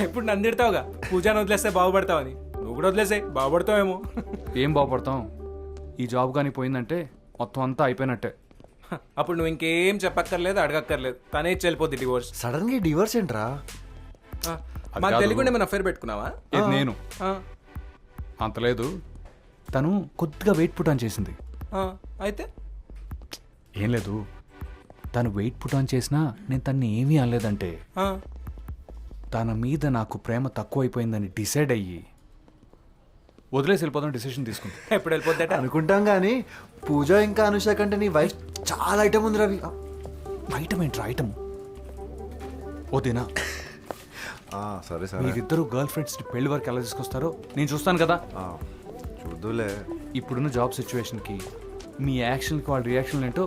ఎప్పుడు నన్ను తిడతావుగా పూజాని వదిలేస్తే బాగుపడతావని. నువ్వు కూడా వదిలేసే బాగుపడతావేమో. ఏం బాగుపడతాం? ఈ జాబ్ కానీ పోయిందంటే మొత్తం అంతా అయిపోయినట్టే. అప్పుడు నువ్వు ఇంకేం చెప్పక్కర్లేదు, అడగక్కర్లేదు. తనే ఇచ్చి వెళ్ళిపోద్ది డివోర్స్. సడన్ గా డివోర్స్ ఏంట్రా? మాకు తెలియకుండా ఏమైనా అఫేర్ పెట్టుకున్నావా? ఇది నేను ఆ, అంతలేదు. తను కొద్దిగా వెయిట్ పుట్ ఆన్ చేసింది. ఆ, అయితే ఏం లేదు, తను వెయిట్ పుట్ ఆన్ చేసినా నేను తన్ని ఏమీ అనలేదంటే ఆ, తన మీద నాకు ప్రేమ తక్కువైపోయిందని డిసైడ్ అయ్యి వదిలేసి వెళ్ళిపోదాం డిసిషన్ తీసుకుంది. ఎప్పుడు వెళ్ళిపోద్దట? అనుకుంటాం కానీ పూజ ఇంకా అనుష కంటే నీ వైఫ్ చాలా ఐటమ్ ఉంది రవి. ఐటమ్ ఏంట్రా ఐటమ్? ఓదేనా సరే సరే మీరిద్దరు గర్ల్ ఫ్రెండ్స్ పెళ్లి వరకు ఎలా తీసుకొస్తారో నేను చూస్తాను కదా. చూద్దులే. ఇప్పుడున్న జాబ్ సిచ్యువేషన్కి మీ యాక్షన్కి వాళ్ళ రియాక్షన్ ఏంటో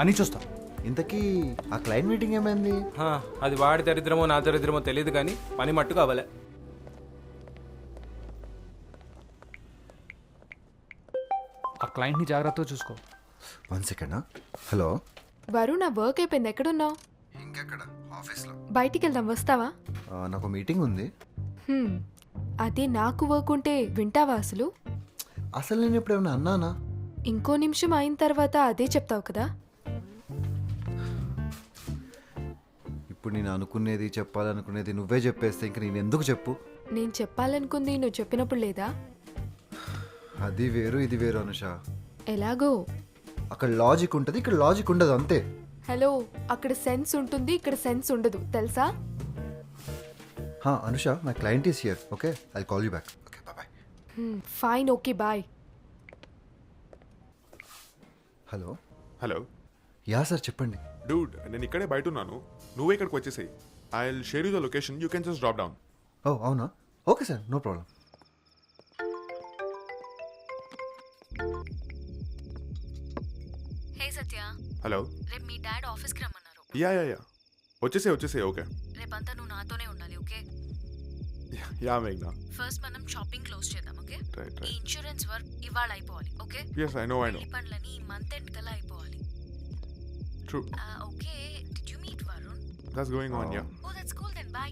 అని చూస్తా. ఇంతకీ ఆ క్లయింట్ మీటింగ్ ఏమైంది? ఆ, అది వాడి దరిద్రమో నా దరిద్రమో తెలియదు కానీ పని మట్టుకు అవ్వలే. ఆ క్లయింట్ని జాగ్రత్తగా చూసుకో. 1 సెకండ్. హలో. వరుణ్, నా వర్క్ అయిపోయింది. ఎక్కడున్నావు? ఇంకెక్కడ? ఆఫీస్లో. బయటికి వెళ్దాం, వస్తావా? నాకు మీటింగ్ ఉంది. అదే నాకు వర్క్ ఉంటే వింటావా అసలు? అసలు నేను ఇప్పుడు ఏమైనా అన్నానా? ఇంకో నిమిషం అయిన తర్వాత అదే చెప్తావు కదా. ఇప్పుడు నేను అనుకునేది చెప్పాలనుకునేది నువ్వే చెప్పేస్తే ఇంక నేను ఎందుకు చెప్పు? నేను చెప్పాలనుకుంది నువ్వు చెప్పినప్పుడు లేదా? అది వేరు ఇది వేరు అనుష. ఎలాగో? అక్కడ లాజిక్ ఉంటుంది, ఇక్కడ లాజిక్ ఉండదు, అంతే. హలో, అక్కడ సెన్స్ ఉంటుంది, ఇక్కడ సెన్స్ ఉండదు, తెలుసా? Anusha, my client is here. Okay, I call you back. Okay, bye. Fine, okay, bye. Hello. Hello. Yeah sir, చెప్పండి. డూడ్, నేను ఇక్కడే బయట ఉన్నాను, నువ్వే ఇక్కడికి వచ్చేసాయి. I will share you the location, you can just drop down. ఓ అవునా? Okay sir, no problem. Hey Satya, hello. రేపు మీ డాడ్ ఆఫీస్కి రమ్మన్నారు. యా వచ్చేసాయి ఓకే. రేపంతా నువ్వు నాతోనే ఉండాలి, ఓకే? యా మేఘ్నా. ఫస్ట్ మనం షాపింగ్ క్లోజ్ చేద్దాం, ఓకే? రైట్ ఈ ఇన్సూరెన్స్ వర్క్ ఇవాళ అయిపోవాలి, ఓకే? yes I know ఈ పనులని ఈ మంత్ ఎండ్ కల్లా అయిపోవాలి. true okay, did you meet Varun? that's going on. yeah oh that's cool then, bye.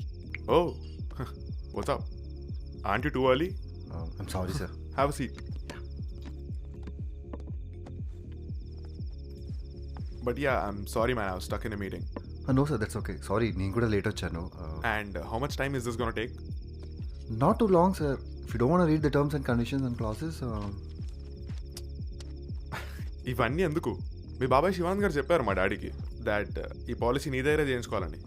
oh what's up? aren't you too early? I'm sorry sir. have a seat. but yeah, I'm sorry man, I was stuck in a meeting. No sir, that's okay. Sorry, నేను కూడా late వచ్చాను. and how much time is this going to take? Not two long sir. If you don't want read the terms and conditions and classes. ఇవన్నీ ఎందుకు? మీ బాబాయ్ శివానంద్ గారు చెప్పారు మా డాడీకి దాట్ ఈ పాలసీ నీ దగ్గరే చేయించుకోవాలని.